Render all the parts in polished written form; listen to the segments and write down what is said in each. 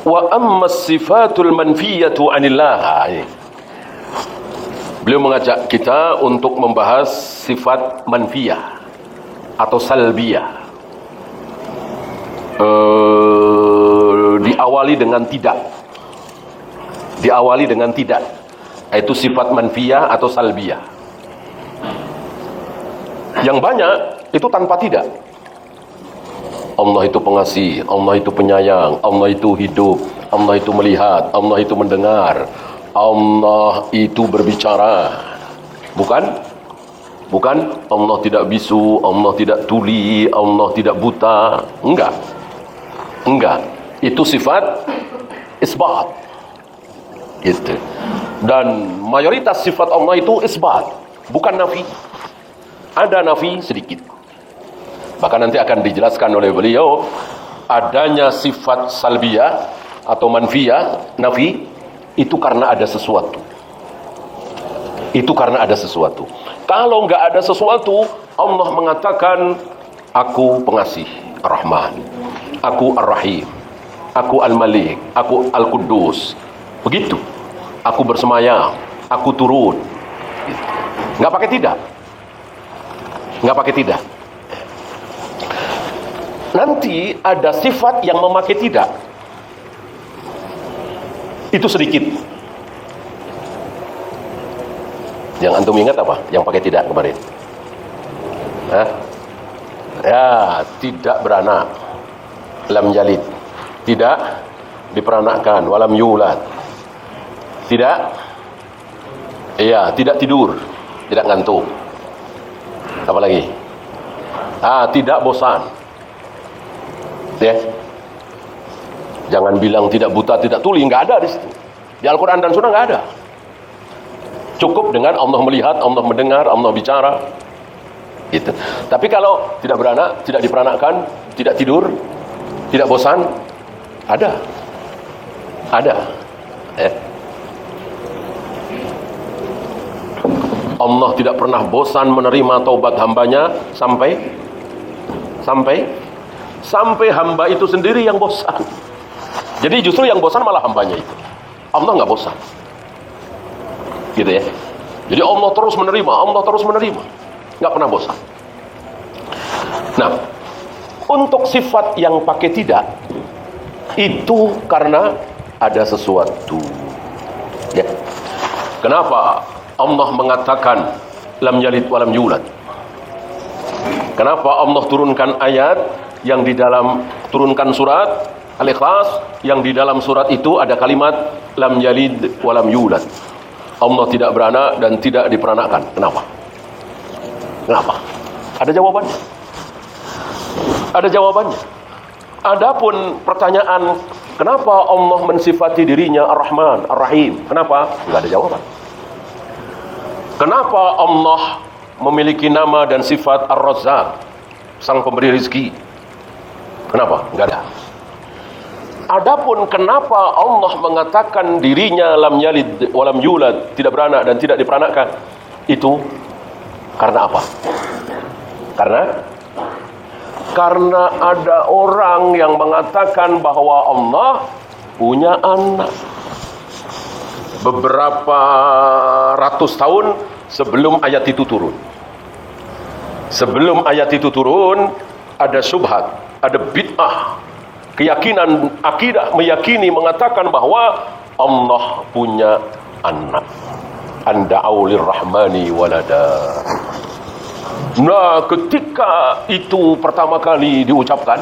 Wa amma sifatul manfiyatu anillah. Beliau mengajak kita untuk membahas sifat manfiyah atau salbiyah. Diawali dengan tidak. Diawali dengan tidak. Yaitu sifat manfiyah atau salbiyah. Yang banyak itu tanpa tidak. Allah itu pengasih, Allah itu penyayang, Allah itu hidup, Allah itu melihat, Allah itu mendengar, Allah itu berbicara. Bukan? Bukan Allah tidak bisu, Allah tidak tuli, Allah tidak buta. Enggak. Enggak. Itu sifat isbat. Gitu. Dan mayoritas sifat Allah itu isbat, bukan nafi. Ada nafi sedikit. Bahkan nanti akan dijelaskan oleh beliau adanya sifat salbiyah atau manfiyah, nafi, itu karena ada sesuatu. Itu karena ada sesuatu. Kalau nggak ada sesuatu, Allah mengatakan, aku pengasih, Ar-Rahman, aku Ar-Rahim, aku Al-Malik, aku Al-Quddus. Begitu. Aku bersemayam, aku turun. Nggak pakai tidak. Nggak pakai tidak. Nanti ada sifat yang memakai tidak. Itu sedikit. Yang antum ingat apa? Yang pakai tidak kemarin? Hah? Ya, tidak beranak. Lam yalid. Tidak diperanakkan. Walam yulad. Tidak. Iya, tidak tidur. Tidak ngantuk. Apa lagi? Tidak bosan. Ya. Jangan bilang tidak buta, tidak tuli, nggak ada di situ. Di Al-Quran dan Sunnah nggak ada. Cukup dengan Allah melihat, Allah mendengar, Allah bicara. Gitu. Tapi kalau tidak beranak, tidak diperanakkan, tidak tidur, tidak bosan, ada. Ada. Allah tidak pernah bosan menerima taubat hambanya sampai hamba itu sendiri yang bosan. Jadi justru yang bosan malah hambanya itu. Allah nggak bosan. Gitu ya. Jadi Allah terus menerima. Nggak pernah bosan. Nah, untuk sifat yang pakai tidak, itu karena ada sesuatu. Ya. Kenapa Allah mengatakan lam yalid walam yulad? Kenapa Allah turunkan ayat yang di dalam turunkan surat Al-Ikhlas, yang di dalam surat itu ada kalimat lam yalid walam yulad? Allah tidak beranak dan tidak diperanakkan. Kenapa? Kenapa? Ada jawabannya. Ada jawabannya. Adapun pertanyaan kenapa Allah mensifati dirinya Ar-Rahman, Ar-Rahim? Kenapa? Enggak ada jawaban. Kenapa Allah memiliki nama dan sifat Ar-Razzaq, sang pemberi rezeki? Kenapa? Enggak ada. Adapun kenapa Allah mengatakan dirinya lam yalid walam yulad, tidak beranak dan tidak diperanakkan? Itu karena apa? Karena ada orang yang mengatakan bahwa Allah punya anak. Beberapa ratus tahun sebelum ayat itu turun. Sebelum ayat itu turun, ada syubhat, ada bid'ah, keyakinan, akidah meyakini, mengatakan bahwa Allah punya anak. Anda'u lirrahmani walada. Nah, ketika itu pertama kali diucapkan,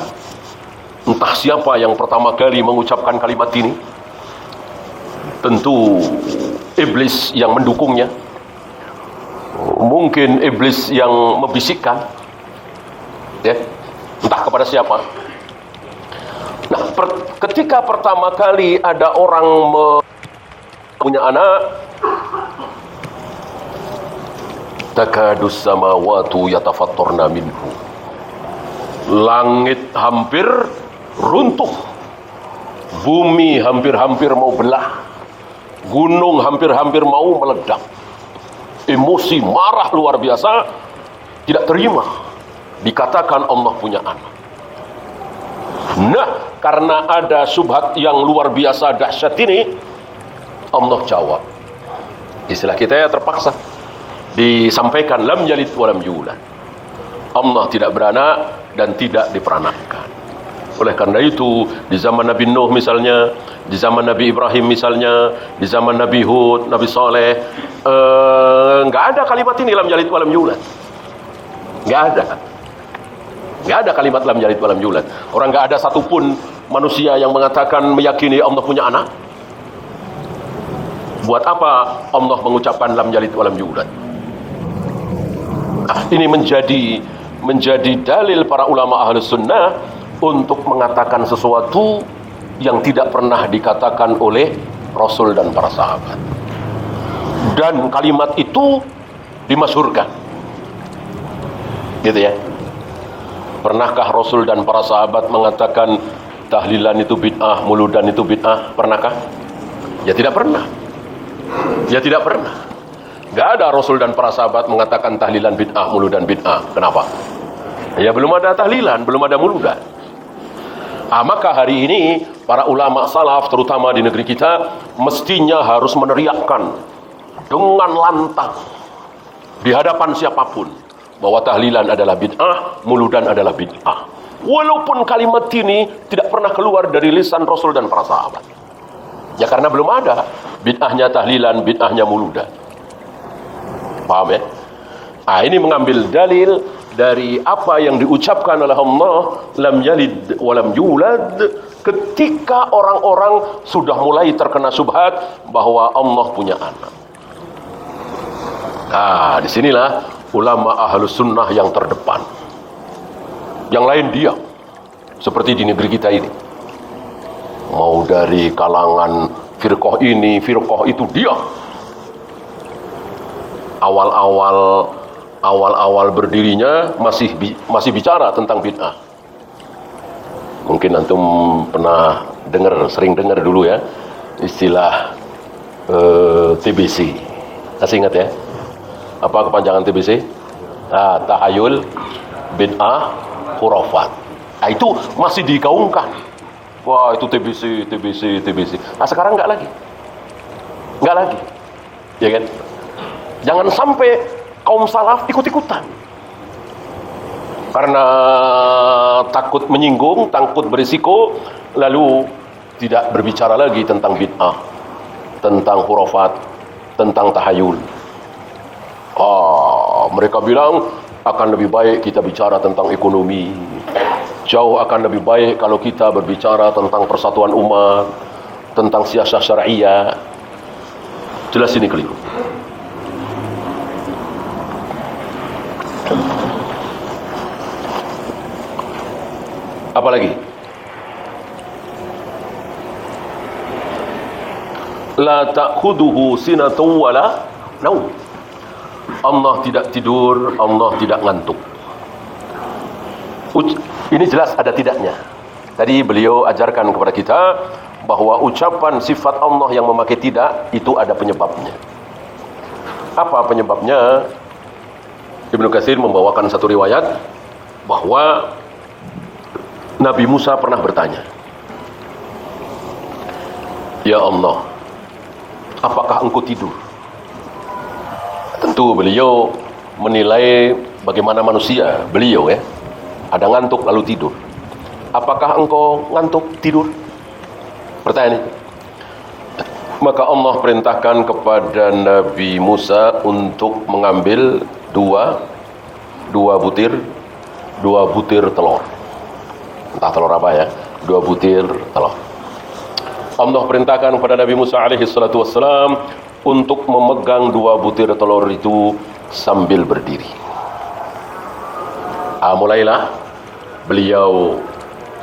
entah siapa yang pertama kali mengucapkan kalimat ini, tentu iblis yang mendukungnya, mungkin iblis yang membisikkan, ya, entah kepada siapa. Nah, ketika pertama kali ada orang punya anak, takadus samawatu yatafattarna minhu. Langit hampir runtuh, bumi hampir-hampir mau belah, gunung hampir-hampir mau meledak. Emosi marah luar biasa, tidak terima dikatakan Allah punya anak. Nah, karena ada syubhat yang luar biasa dahsyat ini, Allah jawab. Istilah kita ya terpaksa disampaikan, lam yalid wa lam yulad. Allah tidak beranak dan tidak diperanakkan. Oleh karena itu, di zaman Nabi Nuh misalnya, di zaman Nabi Ibrahim misalnya, di zaman Nabi Hud, Nabi Saleh, nggak ada kalimat ini lam yalid wa lam yulad. Nggak ada. Nggak ada kalimat lam yalid wa lam yulad. Orang nggak ada satupun manusia yang mengatakan meyakini Allah punya anak. Buat apa Allah mengucapkan lam yalid wa lam yulad? Ini menjadi dalil para ulama Ahlus Sunnah untuk mengatakan sesuatu yang tidak pernah dikatakan oleh Rasul dan para sahabat. Dan kalimat itu dimasyhurkan. Gitu ya. Pernahkah Rasul dan para sahabat mengatakan tahlilan itu bid'ah, muludan itu bid'ah? Pernahkah? Ya tidak pernah. Ya tidak pernah. Gak ada Rasul dan para sahabat mengatakan tahlilan bid'ah, muludan bid'ah. Kenapa? Ya belum ada tahlilan, belum ada muludan. Maka hari ini para ulama salaf terutama di negeri kita mestinya harus meneriakkan dengan lantang di hadapan siapapun bahwa tahlilan adalah bid'ah, muludan adalah bid'ah. Walaupun kalimat ini tidak pernah keluar dari lisan Rasul dan para sahabat. Ya karena belum ada bid'ahnya tahlilan, bid'ahnya muludan. Paham ya? Ini mengambil dalil dari apa yang diucapkan oleh Allah, lam yalid wa lam yulad, ketika orang-orang sudah mulai terkena syubhat bahwa Allah punya anak. Disinilah ulama Ahlus Sunnah yang terdepan. Yang lain diam, seperti di negeri kita ini. Mau dari kalangan firqah ini, firqah itu diam. Awal-awal berdirinya masih bicara tentang bid'ah. Mungkin antum pernah sering dengar dulu ya istilah TBC. Masih ingat ya? Apa kepanjangan TBC? Tahayul, bid'ah, khurafat. Itu masih digaungkan. Wah, itu TBC. Sekarang nggak lagi. Ya kan? Jangan sampai kaum salaf ikut-ikutan. Karena takut menyinggung, takut berisiko, lalu tidak berbicara lagi tentang bid'ah, tentang khurafat, tentang tahayul. Mereka bilang akan lebih baik kita bicara tentang ekonomi. Jauh akan lebih baik kalau kita berbicara tentang persatuan umat, tentang siasah syariah. Jelas ini keliru. Apalagi? La ta'khuduhu sinatun wala naum. Allah tidak tidur, Allah tidak ngantuk. Ini jelas ada tidaknya. Tadi beliau ajarkan kepada kita bahwa ucapan sifat Allah yang memakai tidak itu ada penyebabnya. Apa penyebabnya? Ibnu Katsir membawakan satu riwayat bahwa Nabi Musa pernah bertanya, "Ya Allah, apakah engkau tidur?" Tentu beliau menilai bagaimana manusia beliau ya. Ada ngantuk lalu tidur. Apakah engkau ngantuk tidur? Pertanyaan itu. Maka Allah perintahkan kepada Nabi Musa untuk mengambil dua butir telur. Entah telur apa ya, 2 butir telur. Allah perintahkan kepada Nabi Musa alaihi salatu wassalam untuk memegang 2 butir telur itu sambil berdiri. Mulailah beliau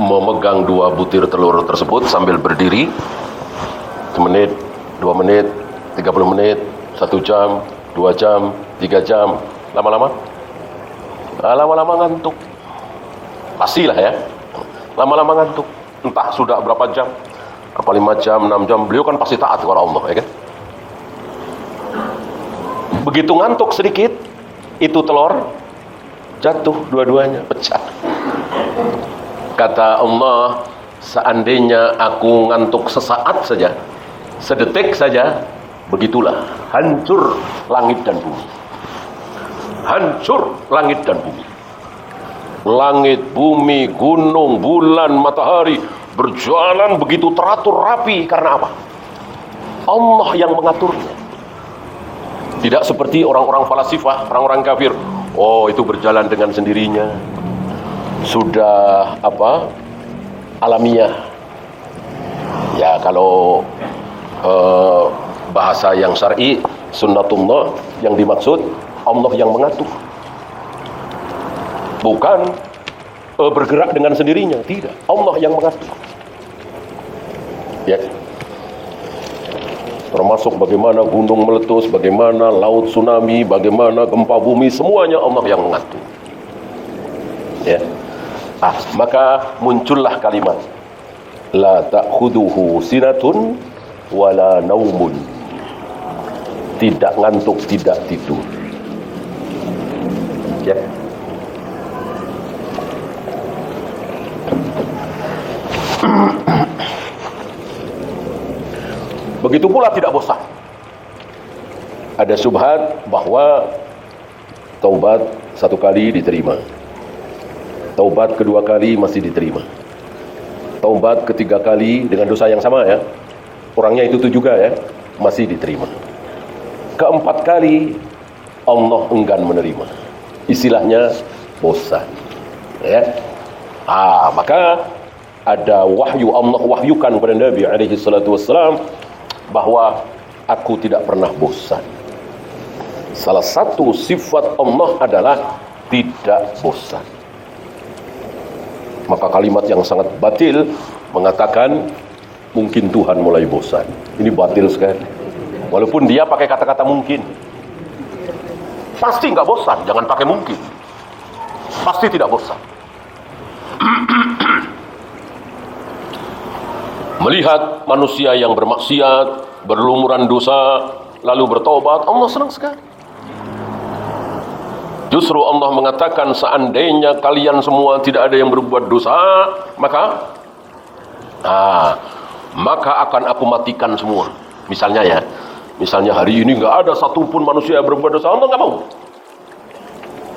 memegang 2 butir telur tersebut sambil berdiri. 1 menit, 2 menit, 30 menit, 1 jam, 2 jam, 3 jam. Lama-lama ngantuk. Pastilah ya. Lama-lama ngantuk. Entah sudah berapa jam, apa 5 jam, 6 jam, beliau kan pasti taat kepada Allah, ya kan? Begitu ngantuk sedikit, itu telur jatuh dua-duanya, pecah. Kata Allah, seandainya aku ngantuk sesaat saja, sedetik saja, begitulah hancur langit dan bumi. Hancur langit dan bumi. Langit, bumi, gunung, bulan, matahari berjalan begitu teratur rapi. Karena apa? Allah yang mengaturnya. Tidak seperti orang-orang falasifah, orang-orang kafir. Oh, itu berjalan dengan sendirinya. Sudah alamiah. Ya, kalau bahasa yang syar'i, sunnatullah, yang dimaksud Allah yang mengatur. Bukan bergerak dengan sendirinya, tidak. Allah yang mengatur. Ya. Termasuk bagaimana gunung meletus, bagaimana laut tsunami, bagaimana gempa bumi, semuanya Allah yang mengatur. Ya. Maka muncullah kalimat la ta'khuduhu sinatun wala naumun. Tidak ngantuk, tidak tidur. Ya. Begitu pula tidak bosan. Ada syubhat bahwa taubat satu kali diterima, taubat kedua kali masih diterima, taubat ketiga kali dengan dosa yang sama, ya, orangnya itu juga, ya, masih diterima. Keempat kali Allah enggan menerima. Istilahnya bosan, ya. Maka ada wahyu, Allah wahyukan kepada Nabi alaihi salatu wassalam bahwa aku tidak pernah bosan. Salah satu sifat Allah adalah tidak bosan. Maka kalimat yang sangat batil mengatakan mungkin Tuhan mulai bosan. Ini batil sekali. Walaupun dia pakai kata-kata mungkin. Pasti nggak bosan, jangan pakai mungkin. Pasti tidak bosan. Melihat manusia yang bermaksiat, berlumuran dosa, lalu bertobat, Allah senang sekali. Justru Allah mengatakan seandainya kalian semua tidak ada yang berbuat dosa, maka akan aku matikan semua. Misalnya hari ini nggak ada satupun manusia yang berbuat dosa, Allah nggak mau.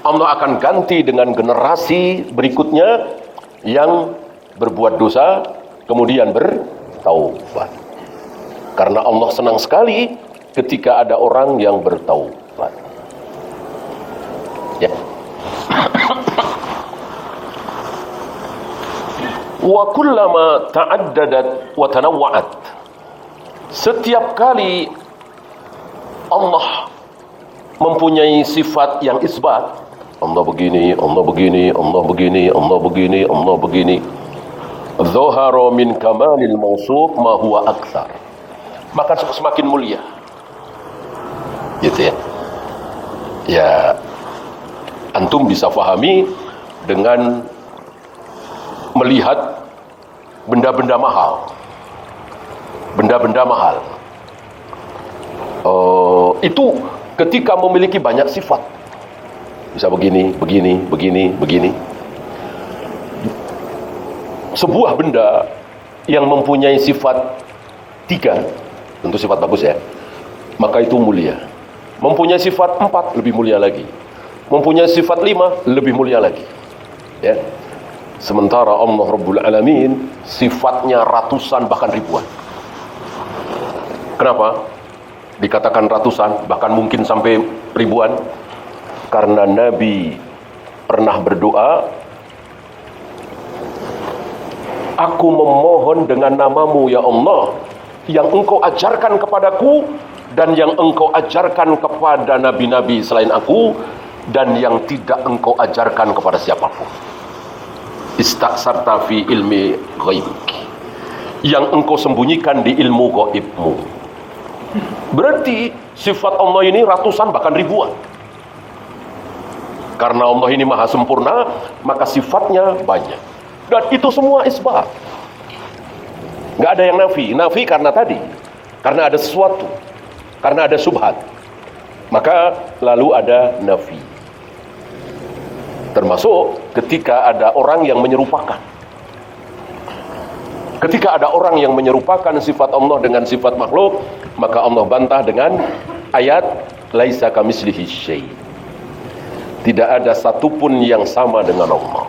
Allah akan ganti dengan generasi berikutnya yang berbuat dosa, kemudian bertaubat. Karena Allah senang sekali ketika ada orang yang bertaubat. Ya. Wa kullama ta'addadat wa tanawwa'at. Setiap kali Allah mempunyai sifat yang isbat, Allah begini, Allah begini, Allah begini, Allah begini, Allah begini. Dhahara min kamalil mawsuf ma huwa aktsar. Maka semakin mulia. Gitu ya. Ya, antum bisa fahami dengan melihat benda-benda mahal. Benda-benda mahal. Itu ketika memiliki banyak sifat. Bisa begini, begini, begini, begini. Sebuah benda yang mempunyai sifat 3, tentu sifat bagus, ya, maka itu mulia. Mempunyai sifat 4, lebih mulia lagi. Mempunyai sifat 5, lebih mulia lagi, ya. Sementara Allah Rabbul Alamin sifatnya ratusan bahkan ribuan. Kenapa dikatakan ratusan bahkan mungkin sampai ribuan? Karena Nabi pernah berdoa, aku memohon dengan namamu ya Allah, yang engkau ajarkan kepadaku dan yang engkau ajarkan kepada nabi-nabi selain aku, dan yang tidak engkau ajarkan kepada siapapun. Istaksarta fi ilmi ghaibik, yang engkau sembunyikan di ilmu gaibmu. Berarti sifat Allah ini ratusan bahkan ribuan. Karena Allah ini maha sempurna, maka sifatnya banyak. Dan itu semua isbat. Nggak ada yang nafi. Nafi karena tadi, karena ada sesuatu, karena ada subhat, maka lalu ada nafi. Termasuk ketika ada orang yang menyerupakan. Ketika ada orang yang menyerupakan sifat Allah dengan sifat makhluk, maka Allah bantah dengan ayat laisa kamitslihi syai'. Tidak ada satupun yang sama dengan Allah.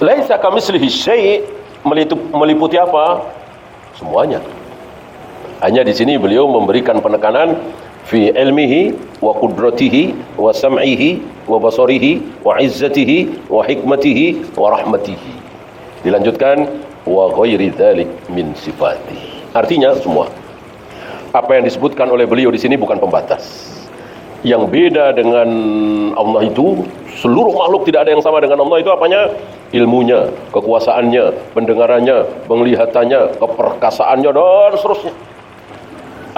Laisa kamitslihi syai' meliputi apa? Semuanya. Hanya di sini beliau memberikan penekanan fi ilmihi wa qudratihi wa sam'ihi wa basarihi wa izzatihi wa hikmatihi wa rahmatihi. Dilanjutkan wa ghairi dzalik min sifatihi. Artinya semua. Apa yang disebutkan oleh beliau di sini bukan pembatas. Yang beda dengan Allah itu, seluruh makhluk tidak ada yang sama dengan Allah itu apanya? Ilmunya, kekuasaannya, pendengarannya, penglihatannya, keperkasaannya, dan seterusnya.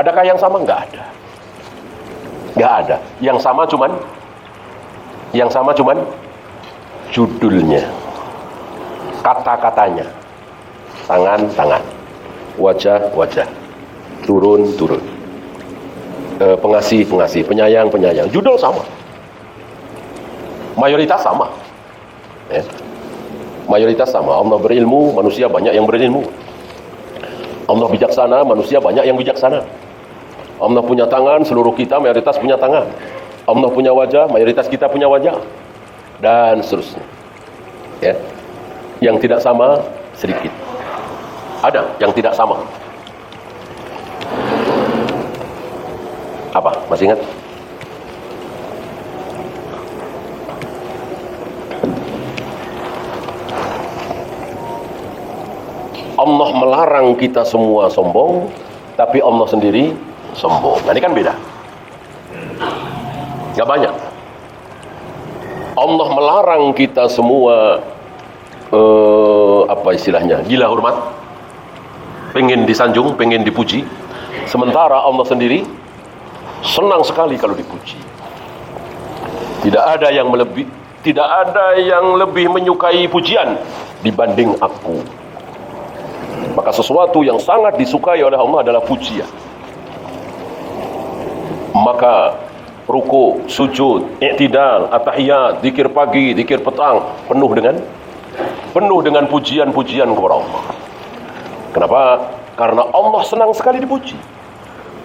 Adakah yang sama? Enggak ada. Enggak ada. Yang sama cuman judulnya, kata-katanya, tangan-tangan, wajah-wajah, turun-turun, pengasih-pengasih, penyayang-penyayang. Judul sama, mayoritas sama, ya. Mayoritas sama. Allah berilmu, manusia banyak yang berilmu. Allah bijaksana, manusia banyak yang bijaksana. Allah punya tangan, seluruh kita mayoritas punya tangan. Allah punya wajah, mayoritas kita punya wajah, dan seterusnya, ya. Yang tidak sama sedikit. Ada yang tidak sama. Apa? Masih ingat? Allah melarang kita semua sombong, tapi Allah sendiri sombong. Nah, ini kan beda. Gak banyak. Allah melarang kita semua apa istilahnya? Gila hormat, pengen disanjung, pengen dipuji. Sementara Allah sendiri senang sekali kalau dipuji. Tidak ada yang lebih menyukai pujian dibanding aku. Maka sesuatu yang sangat disukai oleh Allah adalah pujian. Maka ruku, sujud, i'tidal, at-tahiyat, zikir pagi, zikir petang penuh dengan pujian-pujian kepada Allah. Kenapa? Karena Allah senang sekali dipuji.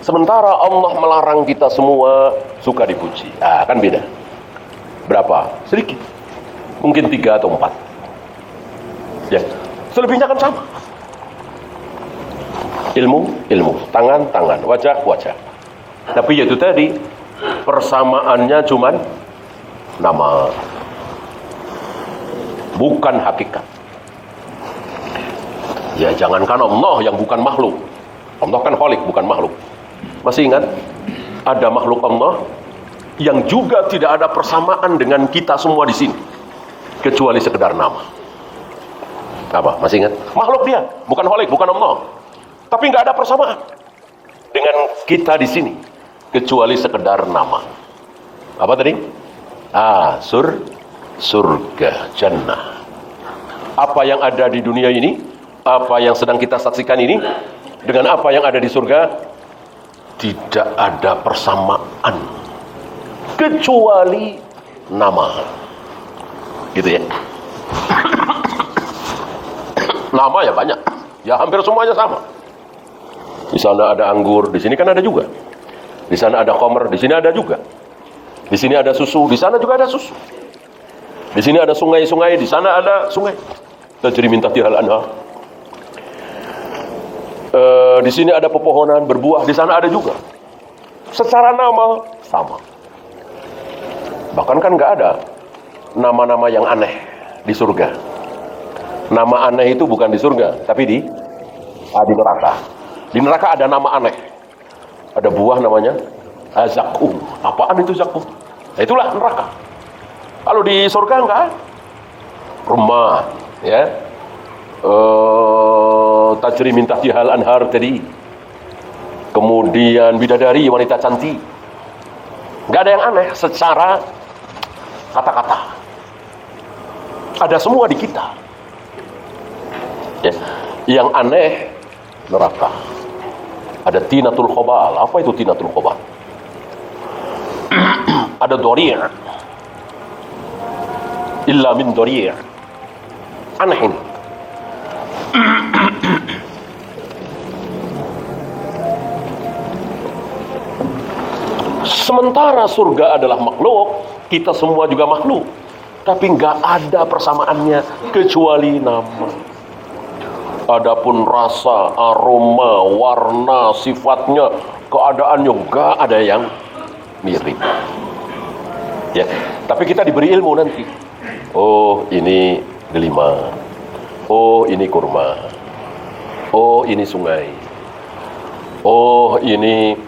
Sementara Allah melarang kita semua suka dipuji. Ah, kan beda. Berapa? Sedikit. Mungkin 3 atau 4. Ya. Selebihnya kan sama. Ilmu, tangan, wajah. Tapi itu tadi, persamaannya cuman nama, bukan hakikat. Ya, jangankan Allah yang bukan makhluk. Allah kan khalik, bukan makhluk. Masih ingat? Ada makhluk Allah yang juga tidak ada persamaan dengan kita semua di sini, kecuali sekedar nama. Apa? Masih ingat? Makhluk dia, bukan khalik, bukan Allah. Tapi nggak ada persamaan dengan kita di sini, kecuali sekedar nama. Apa tadi? Surga, jannah. Apa yang ada di dunia ini, apa yang sedang kita saksikan ini, dengan apa yang ada di surga, tidak ada persamaan, kecuali nama. Gitu ya. Nama ya banyak, ya hampir semuanya sama. Di sana ada anggur, di sini kan ada juga. Di sana ada khamr, di sini ada juga. Di sini ada susu, di sana juga ada susu. Di sini ada sungai-sungai, di sana ada sungai. Tajri min tahtihal anhar. Di sini ada pepohonan berbuah, di sana ada juga. Secara nama sama. Bahkan kan nggak ada nama-nama yang aneh di surga. Nama aneh itu bukan di surga, tapi di neraka. Di neraka ada nama aneh. Ada buah namanya zakum. Apaan itu zakum? Nah, itulah neraka. Kalau di surga enggak. Rumah, ya. Tajri min tahtihal anhar tadi. Kemudian bidadari, wanita cantik. Enggak ada yang aneh secara kata-kata. Ada semua di kita. Ya. Yang aneh neraka. Ada tinatul khobal. Apa itu tinatul khobal? Ada dori'. Illa min dori'. Aneh ini. Sementara surga adalah makhluk, kita semua juga makhluk. Tapi nggak ada persamaannya kecuali nama. Adapun rasa, aroma, warna, sifatnya, keadaannya nggak ada yang mirip. Ya, tapi kita diberi ilmu nanti. Oh, ini delima. Oh, ini kurma. Oh, ini sungai. Oh, ini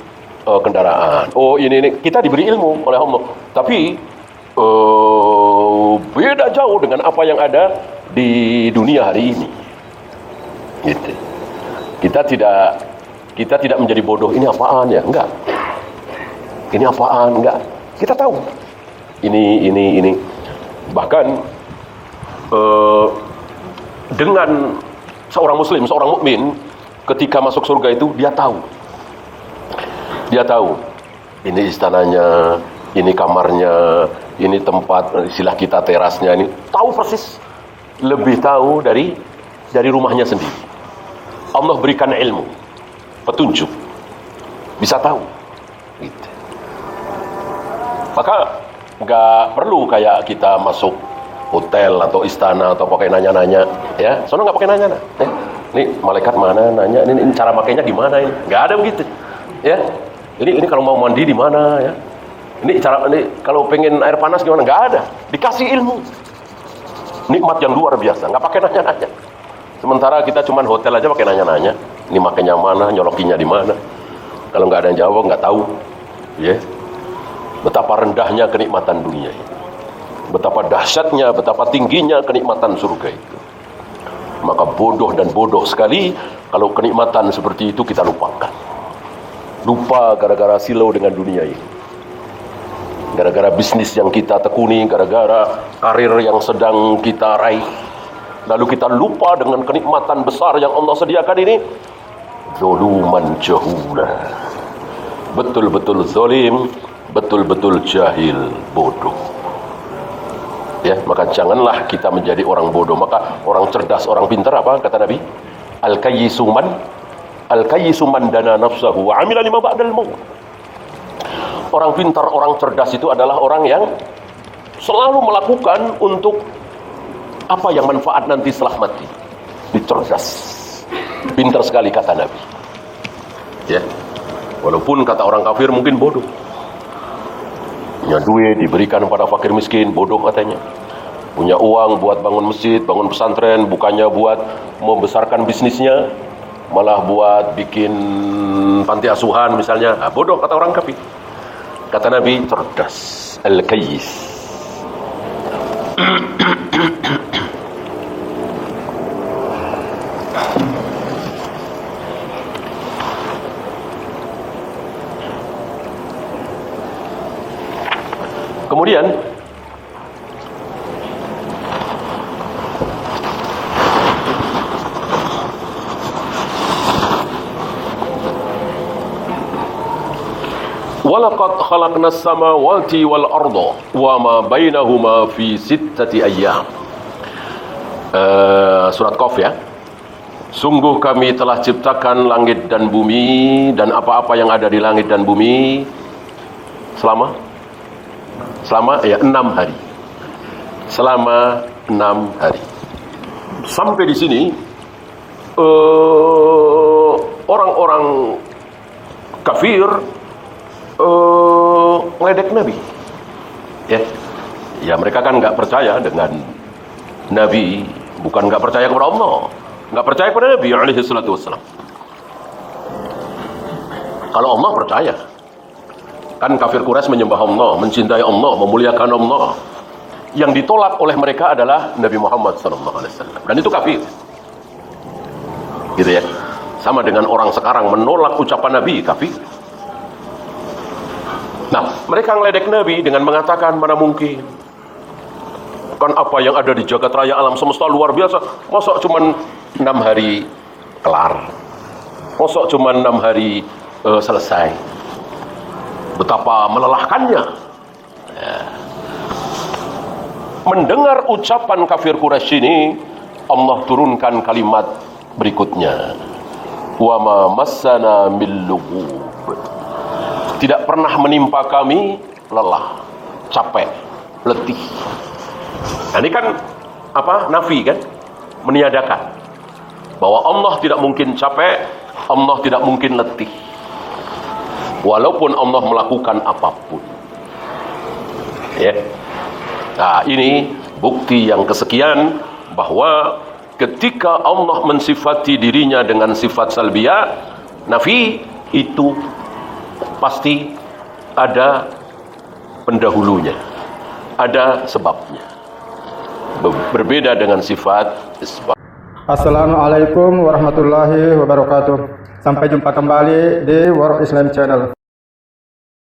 kendaraan. Oh, ini kita diberi ilmu oleh Allah. Tapi beda jauh dengan apa yang ada di dunia hari ini. Gitu. Kita tidak menjadi bodoh. Ini apaan ya? Enggak. Ini apaan? Enggak. Kita tahu. Ini. Bahkan dengan seorang muslim, seorang mukmin ketika masuk surga itu dia tahu. Dia tahu. Ini istananya, ini kamarnya, ini tempat istilah kita terasnya ini. Tahu persis. Lebih tahu dari rumahnya sendiri. Allah berikan ilmu, petunjuk, bisa tahu. Gitu. Maka nggak perlu kayak kita masuk hotel atau istana atau pakai nanya-nanya, ya. Soalnya nggak pakai nanya-nanya. Ini malaikat mana nanya, ini cara makainya gimana ini? Nggak ada begitu, ya. Ini kalau mau mandi di mana, ya. Ini kalau pengen air panas gimana? Nggak ada. Dikasih ilmu, nikmat yang luar biasa. Nggak pakai nanya-nanya. Sementara kita cuma hotel aja pakai nanya-nanya. Ini makanya mana, nyolokinya di mana. Kalau nggak ada yang jawab, nggak tahu. Ya, betapa rendahnya kenikmatan dunia ini. Betapa dahsyatnya, betapa tingginya kenikmatan surga itu. Maka bodoh dan bodoh sekali kalau kenikmatan seperti itu kita lupakan. Lupa gara-gara silau dengan dunia ini. Gara-gara bisnis yang kita tekuni, gara-gara karir yang sedang kita raih. Lalu kita lupa dengan kenikmatan besar yang Allah sediakan ini. Zuluman jahula. Betul-betul zalim, betul-betul jahil, bodoh. Ya, maka janganlah kita menjadi orang bodoh. Maka orang cerdas, orang pintar apa kata Nabi? Al-kayyisu man dana nafsahu wa amila lima ba'dal maut. Orang pintar, orang cerdas itu adalah orang yang selalu melakukan untuk apa yang manfaat nanti setelah mati. Dicerdas. Pintar sekali kata Nabi. Ya. Walaupun kata orang kafir mungkin bodoh. Punya duit diberikan kepada fakir miskin, bodoh katanya. Punya uang buat bangun masjid, bangun pesantren, bukannya buat membesarkan bisnisnya, malah buat bikin panti asuhan misalnya. Bodoh kata orang kafir. Kata Nabi, cerdas. Al-kayyis. Kemudian walaqad khalaqnas samawati wal arda wa ma bainahuma fi sittati ayyam. Surat Qaf ya. Sungguh kami telah ciptakan langit dan bumi dan apa-apa yang ada di langit dan bumi selama ya 6 hari. Selama 6 hari. Sampai di sini orang-orang kafir ngeledek Nabi. Ya mereka kan nggak percaya dengan Nabi, bukan nggak percaya kepada Allah, nggak percaya kepada Nabi alaihi salatu wassalam. Kalau Allah percaya. Kan kafir Quraisy menyembah Allah, mencintai Allah, memuliakan Allah. Yang ditolak oleh mereka adalah Nabi Muhammad SAW. Dan itu kafir. Gitu ya. Sama dengan orang sekarang menolak ucapan Nabi, kafir. Nah, mereka ngeledek Nabi dengan mengatakan mana mungkin. Kan apa yang ada di jagat raya alam semesta luar biasa. Masa cuma 6 hari kelar. Mosok cuma 6 hari selesai. Betapa melelahkannya. Ya. Mendengar ucapan kafir Quraisy ini, Allah turunkan kalimat berikutnya. Wa ma massana min lughub. Tidak pernah menimpa kami lelah, capek, letih. Nah, ini kan apa? Nafi kan? Meniadakan bahwa Allah tidak mungkin capek, Allah tidak mungkin letih. Walaupun Allah melakukan apapun. Ya. Nah, ini bukti yang kesekian bahwa ketika Allah mensifati dirinya dengan sifat salbiyah, nafi, itu pasti ada pendahulunya, ada sebabnya. Berbeda dengan sifat isbat. Assalamualaikum warahmatullahi wabarakatuh. Sampai jumpa kembali di World Islam Channel.